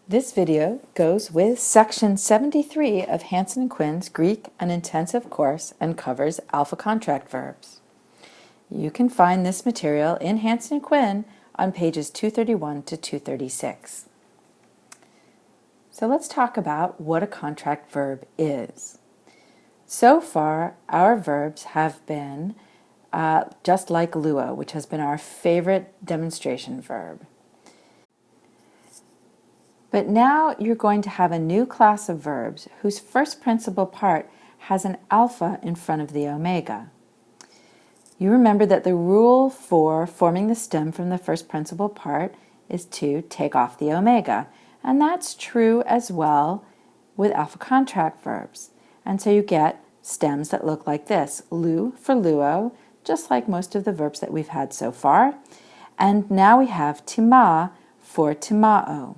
This video goes with Section 73 of Hansen and Quinn's Greek and Intensive course and covers alpha contract verbs. You can find this material in Hansen and Quinn on pages 231 to 236. So let's talk about what a contract verb is. So far, our verbs have been just like luo, which has been our favorite demonstration verb. But now you're going to have a new class of verbs whose first principal part has an alpha in front of the omega. You remember that the rule for forming the stem from the first principal part is to take off the omega, and that's true as well with alpha contract verbs. And so you get stems that look like this: lu for luo, just like most of the verbs that we've had so far. And now we have tima for timao.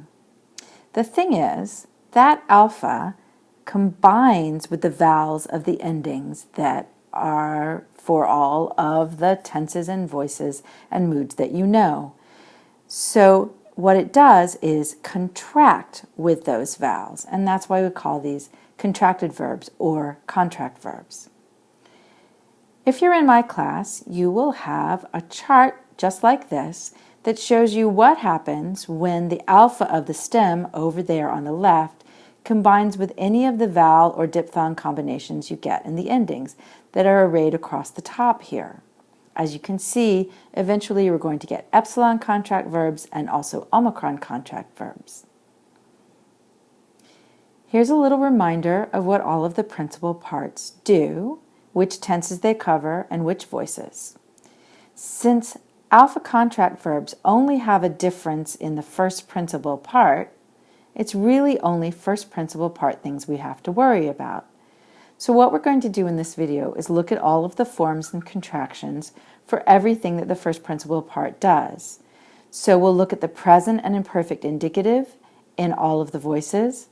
The thing is, that alpha combines with the vowels of the endings that are for all of the tenses and voices and moods that you know. So what it does is contract with those vowels, and that's why we call these contracted verbs or contract verbs. If you're in my class, you will have a chart just like this that shows you what happens when the alpha of the stem over there on the left combines with any of the vowel or diphthong combinations you get in the endings that are arrayed across the top here. As you can see, eventually you're going to get epsilon contract verbs and also omicron contract verbs. Here's a little reminder of what all of the principal parts do, which tenses they cover, and which voices. Since alpha contract verbs only have a difference in the first principal part, it's really only first principal part things we have to worry about. So what we're going to do in this video is look at all of the forms and contractions for everything that the first principal part does. So we'll look at the present and imperfect indicative in all of the voices,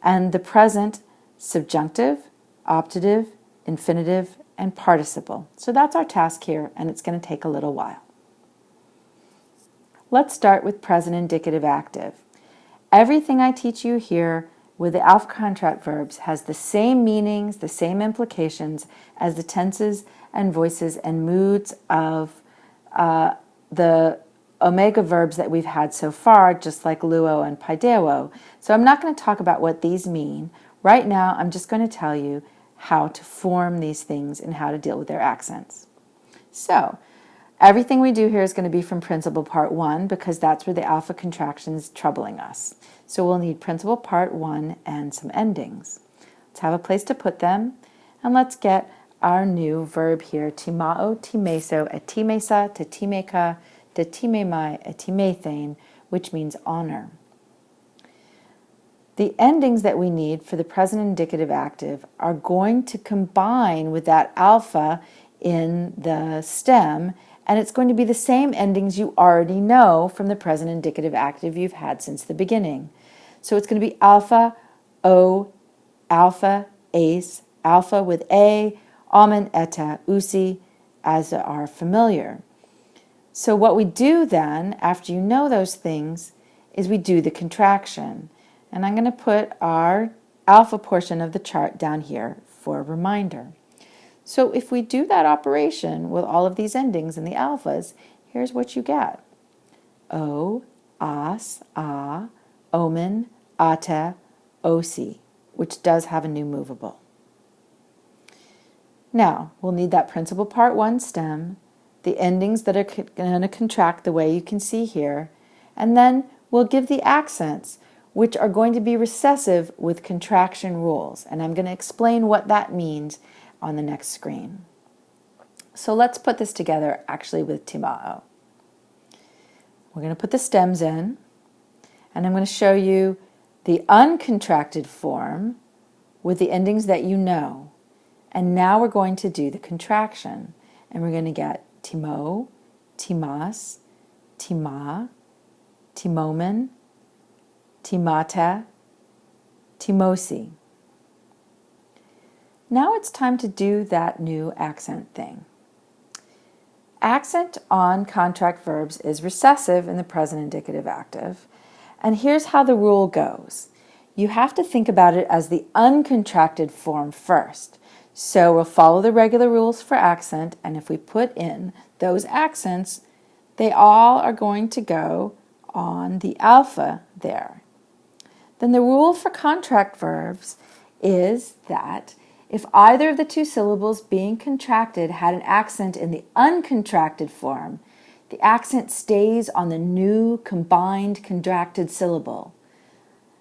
and the present subjunctive, optative, infinitive, and participle. So that's our task here, and it's going to take a little while. Let's start with present indicative active. Everything I teach you here with the alpha contract verbs has the same meanings, the same implications as the tenses and voices and moods of the omega verbs that we've had so far, just like luo and paideo. So I'm not going to talk about what these mean. Right now, I'm just going to tell you how to form these things and how to deal with their accents. So everything we do here is going to be from principal part 1 because that's where the alpha contraction is troubling us. So we'll need principal part 1 and some endings. Let's have a place to put them, and let's get our new verb here: timao, timeso, etimesa, tetimeka, tetimemai, etimethane, which means honor. The endings that we need for the present indicative active are going to combine with that alpha in the stem, and it's going to be the same endings you already know from the present indicative active you've had since the beginning. So it's going to be alpha, o, alpha, ace, alpha with a, amen, eta, usi, as are familiar. So what we do then, after you know those things, is we do the contraction. And I'm going to put our alpha portion of the chart down here for a reminder. So if we do that operation with all of these endings and the alphas, here's what you get: o, as, a, omen, ata, osi, which does have a new movable. Now, we'll need that principal part 1 stem, the endings that are going to contract the way you can see here, and then we'll give the accents, which are going to be recessive with contraction rules. And I'm going to explain what that means on the next screen. So let's put this together actually with timao. We're going to put the stems in, and I'm going to show you the uncontracted form with the endings that you know. And now we're going to do the contraction, and we're going to get timo, timas, tima, timomen, timata, timosi. Now it's time to do that new accent thing. Accent on contract verbs is recessive in the present indicative active, And here's how the rule goes. You have to think about it as the uncontracted form first. So we'll follow the regular rules for accent, and if we put in those accents, they all are going to go on the alpha there. Then the rule for contract verbs is that if either of the two syllables being contracted had an accent in the uncontracted form, the accent stays on the new combined contracted syllable.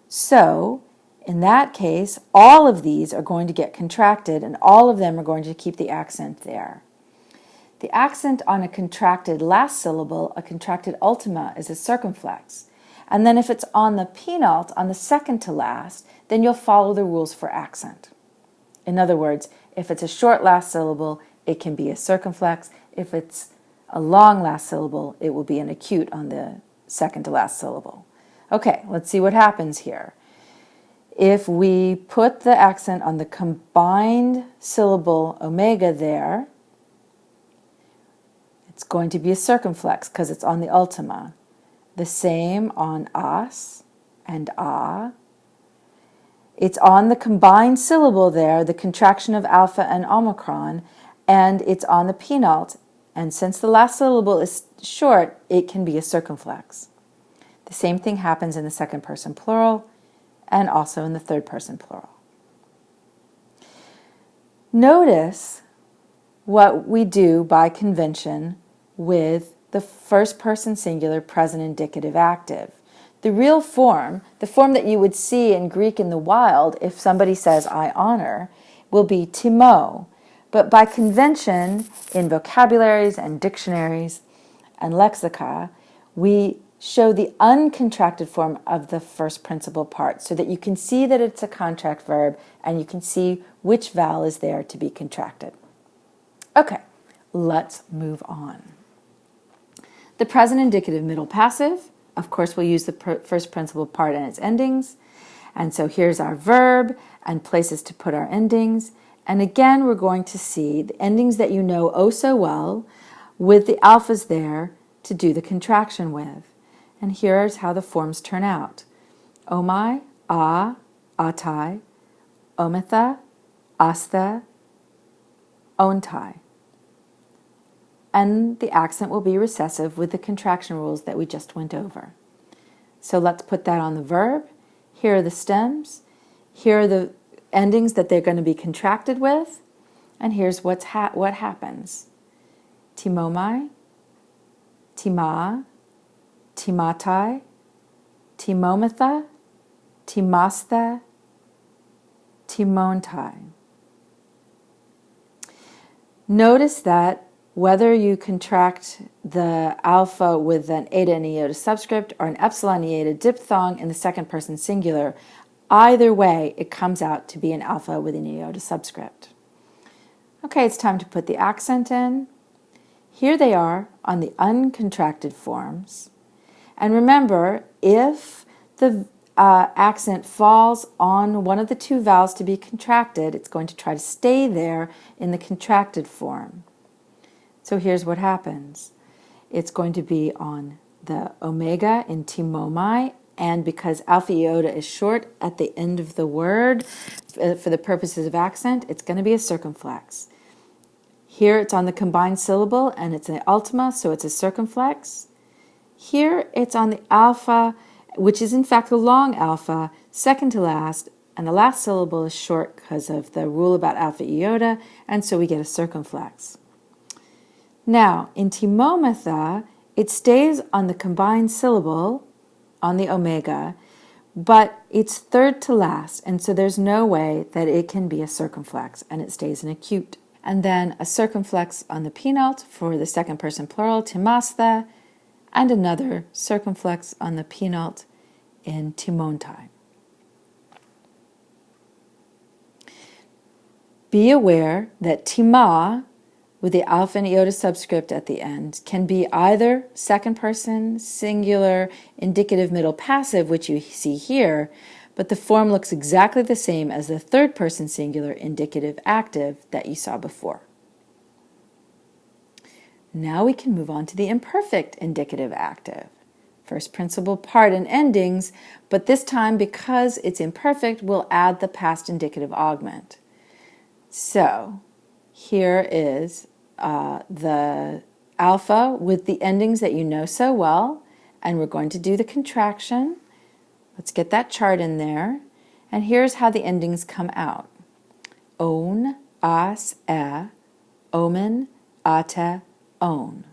So, in that case, all of these are going to get contracted and all of them are going to keep the accent there. The accent on a contracted last syllable, a contracted ultima, is a circumflex. And then if it's on the penult, on the second to last, then you'll follow the rules for accent. In other words, if it's a short last syllable, it can be a circumflex. If it's a long last syllable, it will be an acute on the second to last syllable. Okay, let's see what happens here. If we put the accent on the combined syllable omega there, it's going to be a circumflex because it's on the ultima. The same on as and a. It's on the combined syllable there, the contraction of alpha and omicron, and it's on the penult. And since the last syllable is short, it can be a circumflex. The same thing happens in the second person plural and also in the third person plural. Notice what we do by convention with the first person singular present indicative active. The real form, the form that you would see in Greek in the wild if somebody says I honor, will be timo. But by convention in vocabularies and dictionaries and lexica, we show the uncontracted form of the first principal part so that you can see that it's a contract verb and you can see which vowel is there to be contracted. Okay, let's move on. The present indicative middle passive, of course, we'll use the first principal part and its endings. And so here's our verb and places to put our endings. And again, we're going to see the endings that you know oh so well with the alphas there to do the contraction with. And here's how the forms turn out. Omai, a, atai, omitha, asta, ontai. And the accent will be recessive with the contraction rules that we just went over. So let's put that on the verb. Here are the stems. Here are the endings that they're going to be contracted with. And here's what happens. Timomai, tima, timatai, timomitha, timasta, timontai. Notice that whether you contract the alpha with an eta and iota subscript or an epsilon iota diphthong in the second person singular, either way it comes out to be an alpha with an iota subscript. Okay, it's time to put the accent in. Here they are on the uncontracted forms. And remember, if the accent falls on one of the two vowels to be contracted, it's going to try to stay there in the contracted form. So here's what happens. It's going to be on the omega in timomai, and because alpha iota is short at the end of the word, for the purposes of accent, it's going to be a circumflex. Here it's on the combined syllable, and it's an ultima, so it's a circumflex. Here it's on the alpha, which is in fact a long alpha, second to last, and the last syllable is short because of the rule about alpha iota, and so we get a circumflex. Now, in timomitha, it stays on the combined syllable, on the omega, but it's third to last, and so there's no way that it can be a circumflex, and it stays an acute. And then a circumflex on the penult for the second person plural, timastha, and another circumflex on the penult in timontai. Be aware that tima, with the alpha and iota subscript at the end, can be either second person, singular, indicative middle passive, which you see here, but the form looks exactly the same as the third person singular indicative active that you saw before. Now we can move on to the imperfect indicative active. first principal part and endings, but this time, because it's imperfect, we'll add the past indicative augment. So here is the alpha with the endings that you know so well, and we're going to do the contraction. Let's get that chart in there. And here's how the endings come out. On, as, omen, ate, on.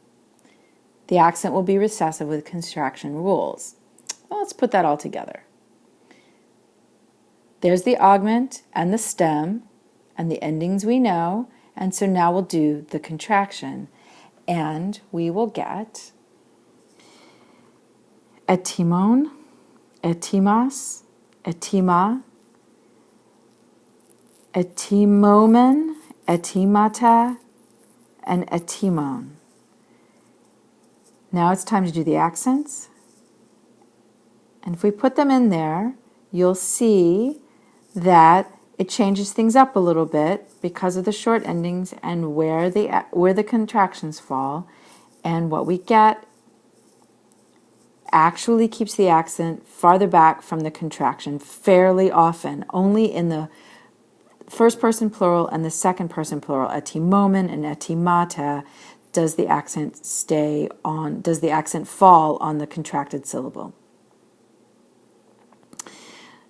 The accent will be recessive with contraction rules. Well, let's put that all together. There's the augment and the stem and the endings we know, and so now we'll do the contraction, and we will get etimon, etimas, etima, etimomen, etimata, and etimon. Now it's time to do the accents. And if we put them in there, you'll see that it changes things up a little bit because of the short endings and where the contractions fall. And what we get actually keeps the accent farther back from the contraction fairly often. Only in the first person plural and the second person plural, etimomen and etimata, does the accent fall on the contracted syllable.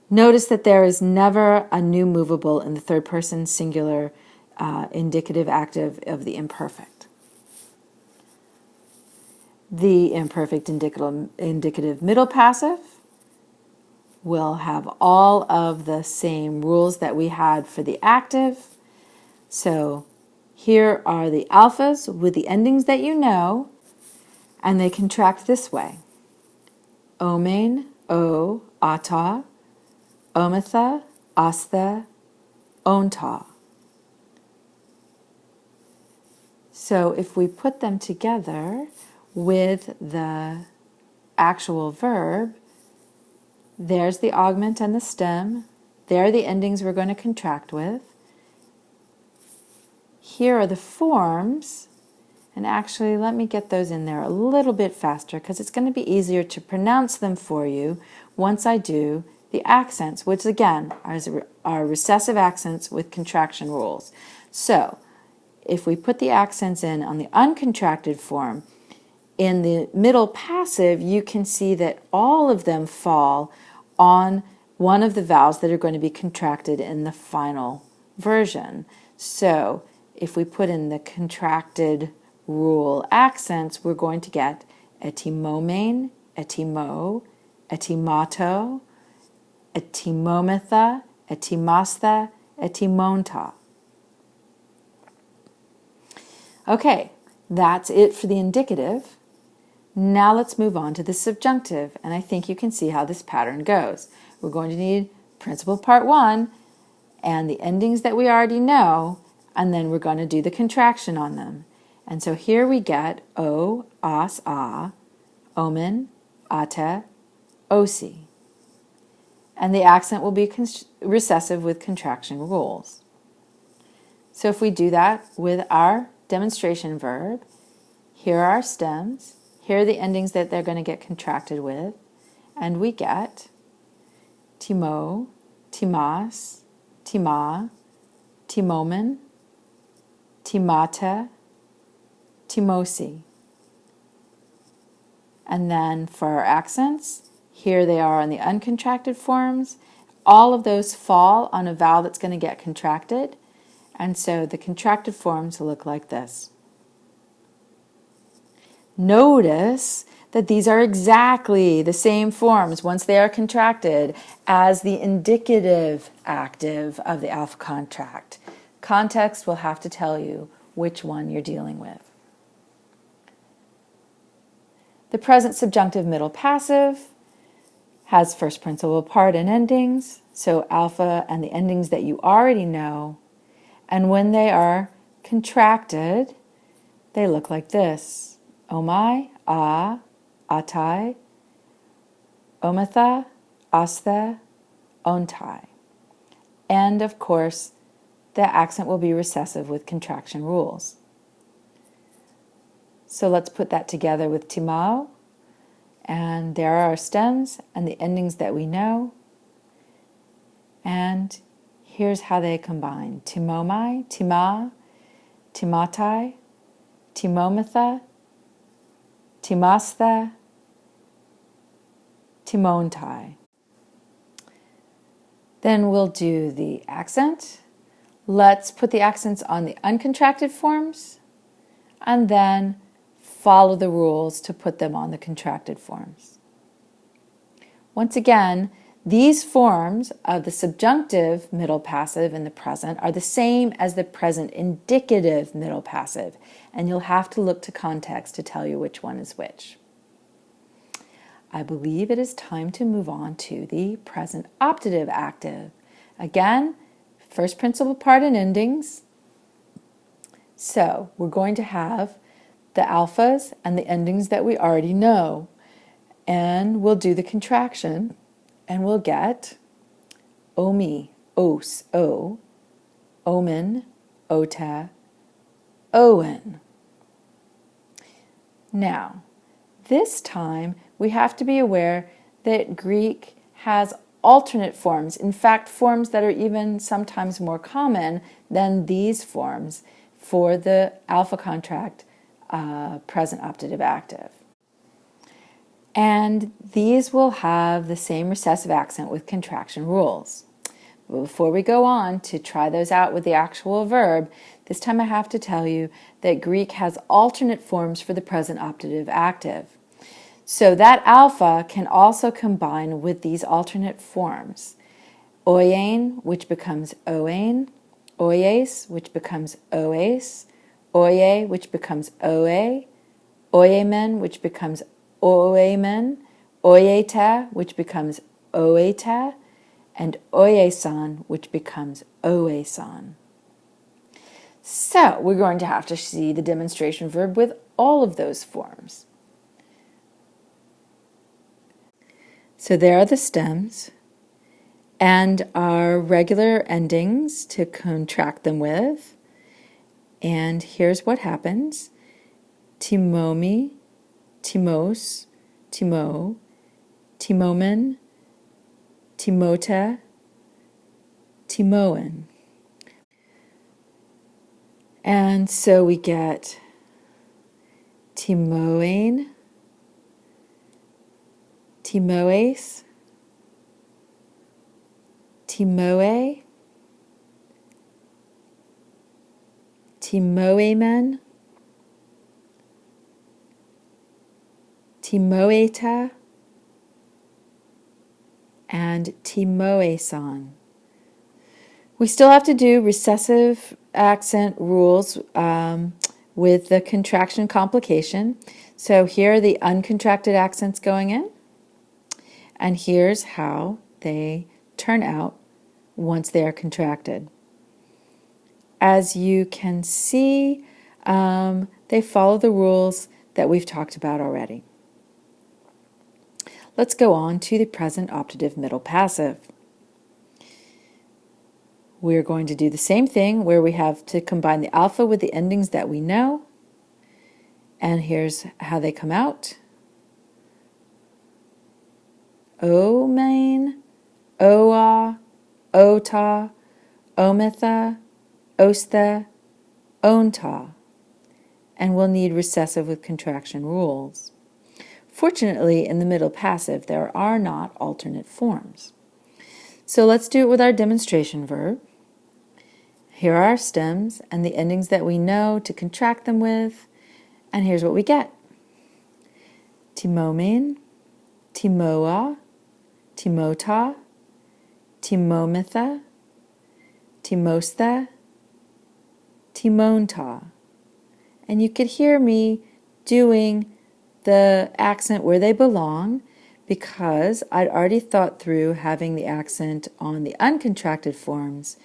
Notice that there is never a new movable in the third person singular indicative active of the imperfect. The imperfect indicative middle passive will have all of the same rules that we had for the active. So here are the alphas with the endings that you know, and they contract this way. Omen, o, ata, ometha, astha, onta. So if we put them together with the actual verb, there's the augment and the stem. There are the endings we're going to contract with. Here are the forms, and actually let me get those in there a little bit faster because it's going to be easier to pronounce them for you once I do the accents, which again are recessive accents with contraction rules. So if we put the accents in on the uncontracted form, in the middle passive, you can see that all of them fall on one of the vowels that are going to be contracted in the final version. So if we put in the contracted rule accents, we're going to get etimomen, etimo, etimato, etimometha, etimastha, etimonta. Okay, that's it for the indicative. Now let's move on to the subjunctive, and I think you can see how this pattern goes. We're going to need principal part 1 and the endings that we already know, and then we're going to do the contraction on them. And so here we get o, as, a, omen, ate, osi. And the accent will be recessive with contraction rules. So if we do that with our demonstration verb, here are our stems, here are the endings that they're going to get contracted with, and we get timo, timas, tima, timomen, timata, timosi. And then for our accents, here they are on the uncontracted forms. All of those fall on a vowel that's going to get contracted, and so the contracted forms look like this. Notice that these are exactly the same forms once they are contracted as the indicative active of the alpha contract. Context will have to tell you which one you're dealing with. The present subjunctive middle passive has first principal part and endings, so alpha and the endings that you already know, and when they are contracted, they look like this. Omai, a, atai, ometha, astha, ontai. And of course, the accent will be recessive with contraction rules. So let's put that together with timao And there are our stems and the endings that we know. And here's how they combine. Timomai, tima, timatai, timometha, timastha, timontai. Then we'll do the accent. Let's put the accents on the uncontracted forms and then follow the rules to put them on the contracted forms. Once again, these forms of the subjunctive middle passive in the present are the same as the present indicative middle passive, and you'll have to look to context to tell you which one is which. I believe it is time to move on to the present optative active. Again, first principal part and endings. So we're going to have the alphas and the endings that we already know. And we'll do the contraction and we'll get omi, os, o, omen, ota, owen. Now, this time we have to be aware that Greek has alternate forms, in fact, forms that are even sometimes more common than these forms for the alpha contract present optative active. And these will have the same recessive accent with contraction rules. But before we go on to try those out with the actual verb, this time I have to tell you that Greek has alternate forms for the present optative active. So that alpha can also combine with these alternate forms. Oyein, which becomes oein, oyes, which becomes oes, oye, which becomes oe, oyemen, which becomes oemen, oyeta, which becomes oeta, and oyesan, which becomes oesan. So we're going to have to see the demonstration verb with all of those forms. So there are the stems and our regular endings to contract them with. And here's what happens. Timomi, timos, timo, timomen, timota, timoen. And so we get timoen, timoes, timoe, timoemen, timoeta, and timoesan. We still have to do recessive accent rules with the contraction complication. So here are the uncontracted accents going in, and here's how they turn out once they are contracted. As you can see, they follow the rules that we've talked about already. Let's go on to the present optative middle passive. We're going to do the same thing where we have to combine the alpha with the endings that we know. And here's how they come out. Omain, oa, ota, ometha, ostha, onta. And we'll need recessive with contraction rules. Fortunately, in the middle passive, there are not alternate forms. So let's do it with our demonstration verb. Here are our stems and the endings that we know to contract them with. And here's what we get. Timomin, timoa, timota, timometha, timostha, timonta. And you could hear me doing the accent where they belong because I'd already thought through having the accent on the uncontracted forms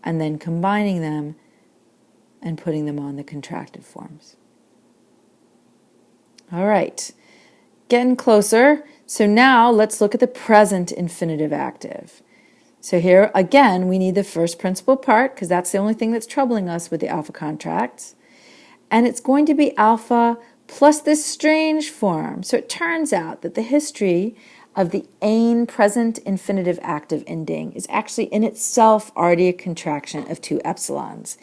and then combining them and putting them on the contracted forms. All right, getting closer. So now let's look at the present infinitive active. So here again, we need the first principal part because that's the only thing that's troubling us with the alpha contracts. And it's going to be alpha plus this strange form. So it turns out that the history of the ein present infinitive active ending is actually in itself already a contraction of two epsilons.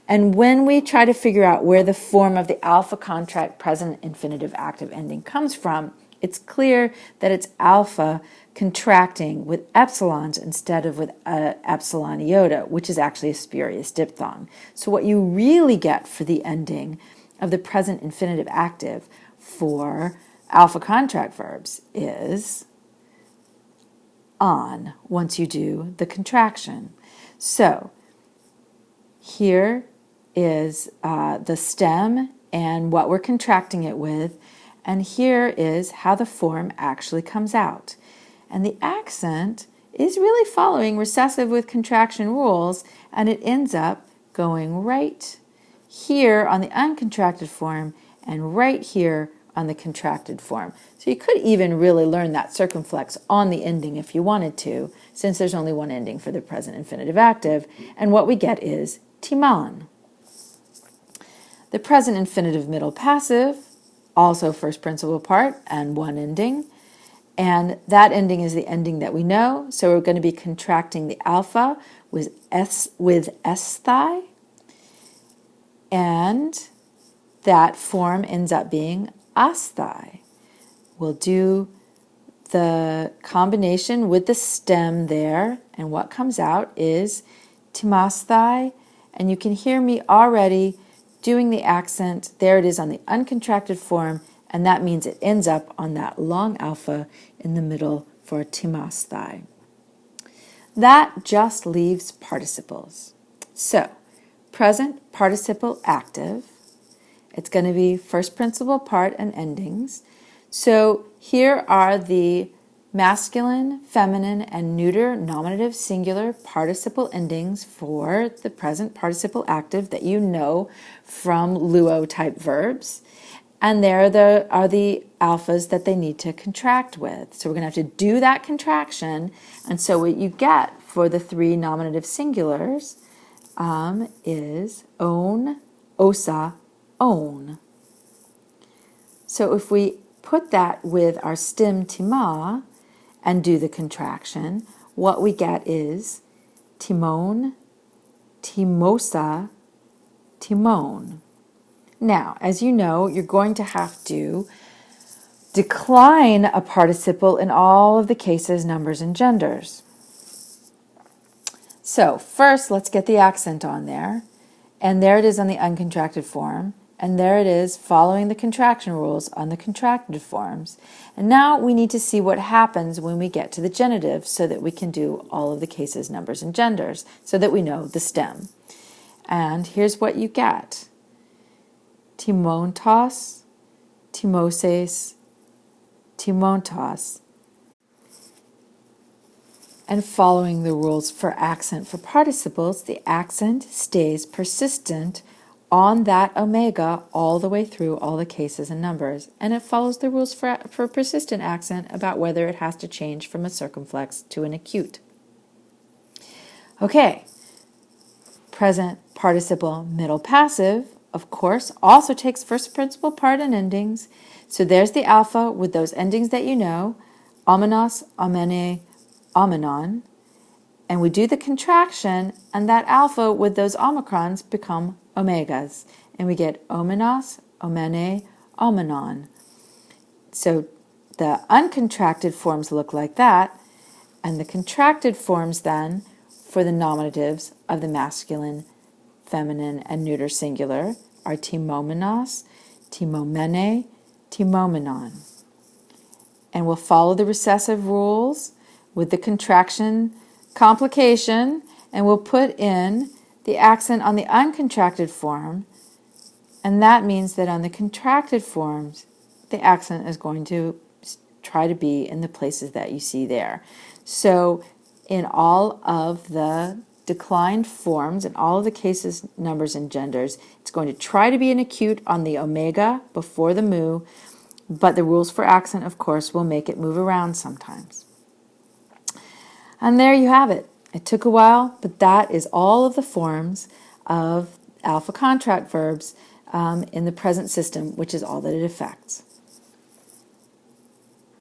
And when we try to figure out where the form of the alpha contract present infinitive active ending comes from, it's clear that it's alpha contracting with epsilons instead of with epsilon iota, which is actually a spurious diphthong. So what you really get for the ending of the present infinitive active for alpha contract verbs is on once you do the contraction. So here is the stem and what we're contracting it with, and here is how the form actually comes out. And the accent is really following recessive with contraction rules, and it ends up going right here on the uncontracted form and right here on the contracted form. So you could even really learn that circumflex on the ending if you wanted to, since there's only one ending for the present infinitive active, and what we get is timon. The present infinitive middle passive, also first principle part and one ending, and that ending is the ending that we know, so we're going to be contracting the alpha with esthai, and that form ends up being asthai. We'll do the combination with the stem there, and what comes out is timasthai, and you can hear me already doing the accent. There it is on the uncontracted form, and that means it ends up on that long alpha in the middle for timasthai. That just leaves participles. So, present participle active, it's going to be first principle part and endings. So here are the masculine, feminine, and neuter nominative singular participle endings for the present participle active that you know from luo type verbs. And there are the alphas that they need to contract with. So we're going to have to do that contraction. And so what you get for the three nominative singulars is own, osa, own. So if we put that with our stem tima and do the contraction, what we get is timon, timosa, timon. Now, as you know, you're going to have to decline a participle in all of the cases, numbers, and genders. So first, let's get the accent on there. And there it is on the uncontracted form. And there it is following the contraction rules on the contracted forms. And now we need to see what happens when we get to the genitive so that we can do all of the cases, numbers, and genders so that we know the stem. And here's what you get. Timontos, timoses, timontos. And following the rules for accent for participles, the accent stays persistent on that omega all the way through all the cases and numbers. And it follows the rules for persistent accent about whether it has to change from a circumflex to an acute. Okay, present participle middle passive, of course, also takes first principle part and endings. So there's the alpha with those endings that you know, omenos, omene, omenon, and we do the contraction, and that alpha with those omicrons become omegas, and we get omenos, omene, omenon. So the uncontracted forms look like that, and the contracted forms then for the nominatives of the masculine, feminine, and neuter singular are timomenos, timomene, timomenon. And we'll follow the recessive rules with the contraction complication, and we'll put in the accent on the uncontracted form, and that means that on the contracted forms, the accent is going to try to be in the places that you see there. So in all of the declined forms, in all of the cases, numbers, and genders, it's going to try to be an acute on the omega before the mu, but the rules for accent, of course, will make it move around sometimes. And there you have it. It took a while, but that is all of the forms of alpha contract verbs in the present system, which is all that it affects.